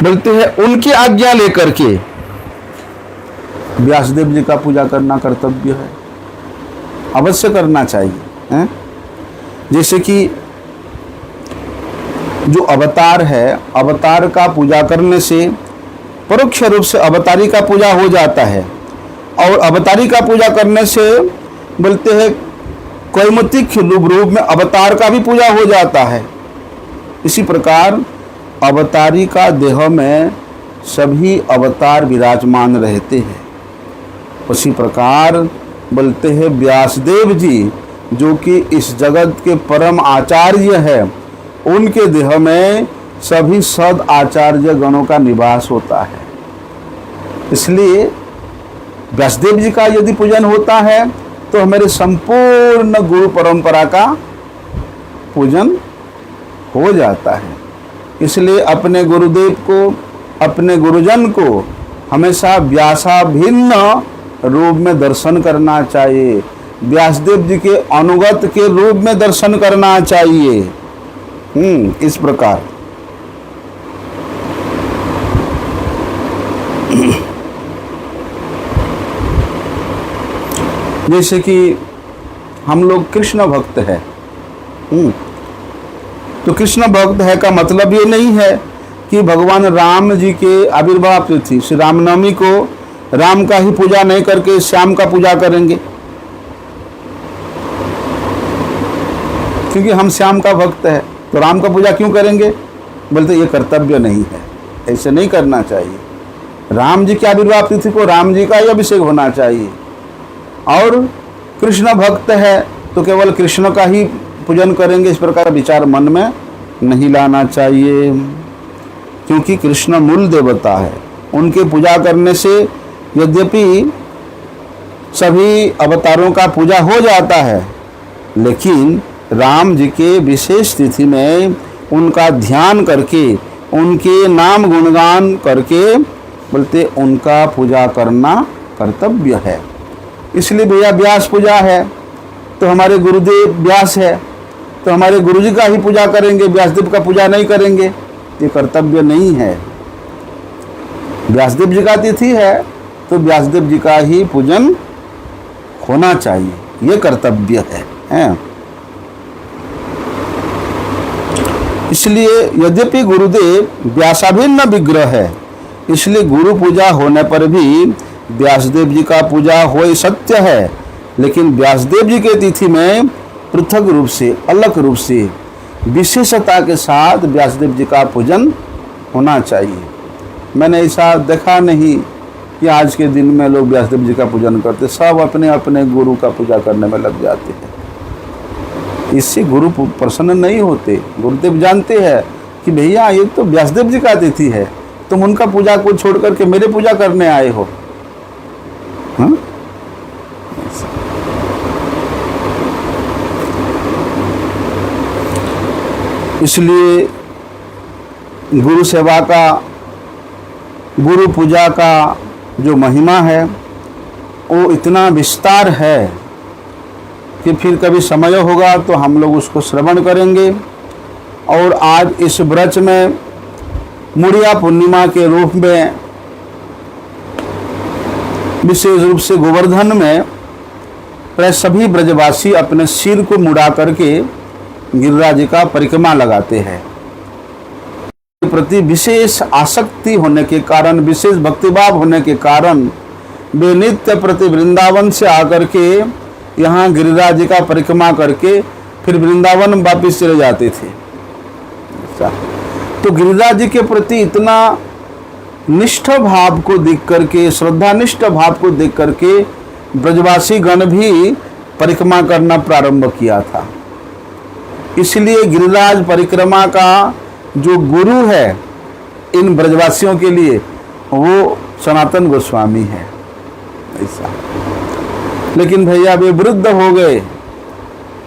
बोलते हैं उनकी आज्ञा लेकर के व्यासदेव जी का पूजा करना कर्तव्य है, अवश्य करना चाहिए। जैसे कि जो अवतार है, अवतार का पूजा करने से परोक्ष रूप से अवतारी का पूजा हो जाता है, और अवतारी का पूजा करने से बोलते हैं कैमतिक रूप में अवतार का भी पूजा हो जाता है। इसी प्रकार अवतारी का देह में सभी अवतार विराजमान रहते हैं। उसी प्रकार बोलते हैं व्यासदेव जी जो कि इस जगत के परम आचार्य है, उनके देह में सभी सद आचार्य गणों का निवास होता है। इसलिए व्यासदेव जी का यदि पूजन होता है तो हमारे संपूर्ण गुरु परंपरा का पूजन हो जाता है। इसलिए अपने गुरुदेव को, अपने गुरुजन को हमेशा व्यासाभिन्न रूप में दर्शन करना चाहिए, व्यासदेव जी के अनुगत के रूप में दर्शन करना चाहिए। इस प्रकार जैसे कि हम लोग कृष्ण भक्त हैं, तो कृष्ण भक्त है का मतलब ये नहीं है कि भगवान राम जी के आविर्भाव तिथि श्री रामनवमी को राम का ही पूजा नहीं करके श्याम का पूजा करेंगे, क्योंकि हम श्याम का भक्त है तो राम का पूजा क्यों करेंगे? बोलते ये कर्तव्य नहीं है, ऐसे नहीं करना चाहिए। राम जी के आविर्भाव तिथि को राम जी का ही अभिषेक होना चाहिए, और कृष्ण भक्त है तो केवल कृष्ण का ही पूजन करेंगे, इस प्रकार विचार मन में नहीं लाना चाहिए। क्योंकि कृष्ण मूल देवता है, उनके पूजा करने से यद्यपि सभी अवतारों का पूजा हो जाता है, लेकिन राम जी के विशेष तिथि में उनका ध्यान करके, उनके नाम गुणगान करके बोलते उनका पूजा करना कर्तव्य है। इसलिए भैया व्यास पूजा है तो हमारे गुरुदेव व्यास है तो हमारे गुरुजी का ही पूजा करेंगे, व्यासदेव का पूजा नहीं करेंगे, ये कर्तव्य नहीं है। व्यासदेव जी का तिथि है तो व्यासदेव जी का ही पूजन होना चाहिए, ये कर्तव्य है। इसलिए यद्यपि गुरुदेव व्यासाभिन्न विग्रह है, इसलिए गुरु पूजा होने पर भी व्यासदेव जी का पूजा हो सत्य है, लेकिन व्यासदेव जी के तिथि में पृथक रूप से, अलग रूप से, विशेषता के साथ व्यासदेव जी का पूजन होना चाहिए। मैंने ऐसा देखा नहीं कि आज के दिन में लोग व्यासदेव जी का पूजन करते, सब अपने अपने गुरु का पूजा करने में लग जाते हैं। इससे गुरु प्रसन्न नहीं होते। गुरुदेव जानते हैं कि भैया ये तो व्यासदेव जी का तिथि है, तुम उनका पूजा को छोड़ करके मेरे पूजा करने आए हो। हाँ? इसलिए गुरु सेवा का, गुरु पूजा का जो महिमा है वो इतना विस्तार है कि फिर कभी समय होगा तो हम लोग उसको श्रवण करेंगे। और आज इस व्रत में मुड़िया पूर्णिमा के रूप में विशेष रूप से गोवर्धन में प्राय सभी ब्रजवासी अपने सिर को मुड़ा करके गिरिराज जी का परिक्रमा लगाते हैं। प्रति विशेष आसक्ति होने के कारण, विशेष भक्तिभाव होने के कारण वे नित्य प्रति वृंदावन से आकर के यहाँ गिरिराज जी का परिक्रमा करके फिर वृंदावन वापिस चले जाते थे। तो गिरिराज जी के प्रति इतना निष्ठ भाव को देख करके, श्रद्धानिष्ठ भाव को देख करके ब्रजवासी गण भी परिक्रमा करना प्रारंभ किया था। इसलिए गिरिराज परिक्रमा का जो गुरु है इन ब्रजवासियों के लिए वो सनातन गोस्वामी है। ऐसा, लेकिन भैया वे वृद्ध हो गए,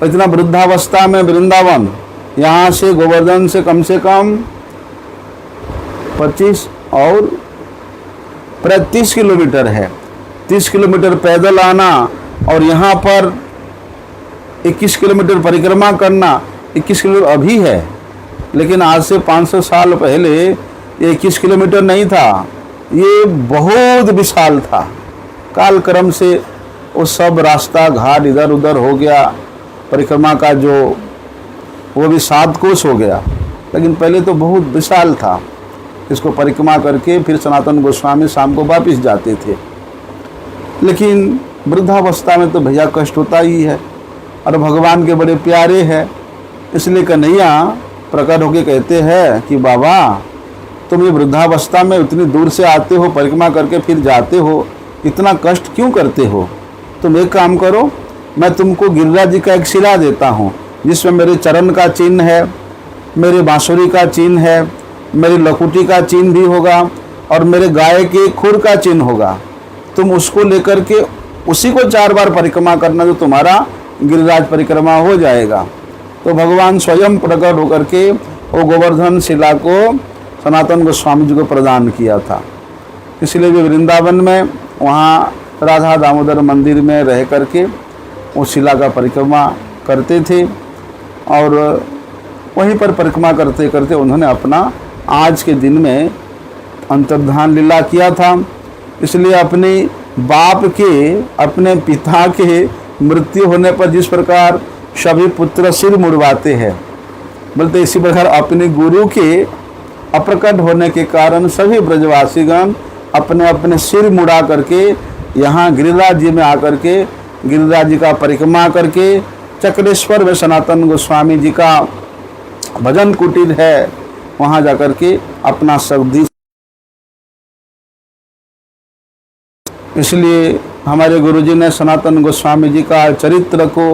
इतना वृद्धावस्था में वृंदावन, यहाँ से गोवर्धन से कम 25 और प्राय 30 किलोमीटर है। 30 किलोमीटर पैदल आना और यहाँ पर 21 किलोमीटर परिक्रमा करना। 21 किलोमीटर अभी है, लेकिन आज से 500 साल पहले ये 21 किलोमीटर नहीं था, ये बहुत विशाल था। काल क्रम से वो सब रास्ता घाट इधर उधर हो गया, परिक्रमा का जो वो भी 7 कोस हो गया, लेकिन पहले तो बहुत विशाल था। इसको परिक्रमा करके फिर सनातन गोस्वामी शाम को वापिस जाते थे। लेकिन वृद्धावस्था में तो भैया कष्ट होता ही है, और भगवान के बड़े प्यारे हैं, इसलिए कन्हैया प्रकट होकर कहते हैं कि बाबा तुम ये वृद्धावस्था में उतनी दूर से आते हो, परिक्रमा करके फिर जाते हो, इतना कष्ट क्यों करते हो? तुम एक काम करो, मैं तुमको गिरिराज जी का एक शिला देता हूँ जिसमें मेरे चरण का चिन्ह है, मेरे बांसुरी का चिन्ह है, मेरी लकुटी का चिन्ह भी होगा और मेरे गाय के खुर का चिन्ह होगा। तुम उसको लेकर के उसी को 4 बार परिक्रमा करना, जो तुम्हारा गिरिराज परिक्रमा हो जाएगा। तो भगवान स्वयं प्रकट होकर के वो गोवर्धन शिला को सनातन गोस्वामी जी को प्रदान किया था। इसलिए वे वृंदावन में वहाँ राधा दामोदर मंदिर में रह करके उस शिला का परिक्रमा करते थे, और वहीं पर परिक्रमा करते करते उन्होंने अपना आज के दिन में अंतर्धान लीला किया था। इसलिए अपने बाप के, अपने पिता के मृत्यु होने पर जिस प्रकार सभी पुत्र सिर मुड़वाते हैं, बोलते इसी प्रकार अपने गुरु के अप्रकट होने के कारण सभी ब्रजवासीगण अपने अपने सिर मुड़ा करके यहाँ गिरिराज जी में आकर के गिरिराज जी का परिक्रमा करके चक्रेश्वर में सनातन गोस्वामी जी का भजन कुटीर है, वहाँ जाकर के अपना सब्दी। इसलिए हमारे गुरुजी ने सनातन गोस्वामी जी का चरित्र को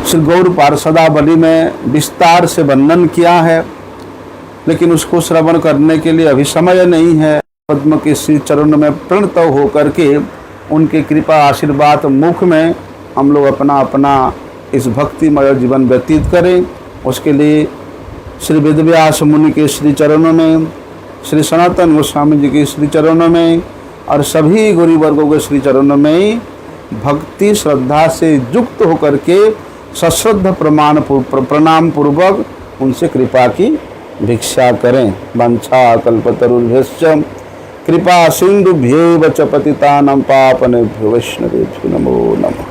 श्री गौर पार्षदावली में विस्तार से वर्णन किया है, लेकिन उसको श्रवण करने के लिए अभी समय नहीं है। पद्म के श्री चरण में प्रणत होकर के उनके कृपा आशीर्वाद मुख में हम लोग अपना अपना इस भक्तिमय जीवन व्यतीत करें। उसके लिए श्री वेदव्यास मुनि के श्री चरणों में, श्री सनातन गोस्वामी जी के श्री चरणों में और सभी गुरु वर्गों के श्री चरणों में भक्ति श्रद्धा से युक्त होकर के सश्रद्ध प्रणाम पूर्वक उनसे कृपा की भिक्षा करें। वंशा कल्पतरुभ्यश्च कृपा सिंधुभ्येव च पतितानां पावनेभ्यो वैष्णवेभ्यो नमो नमः।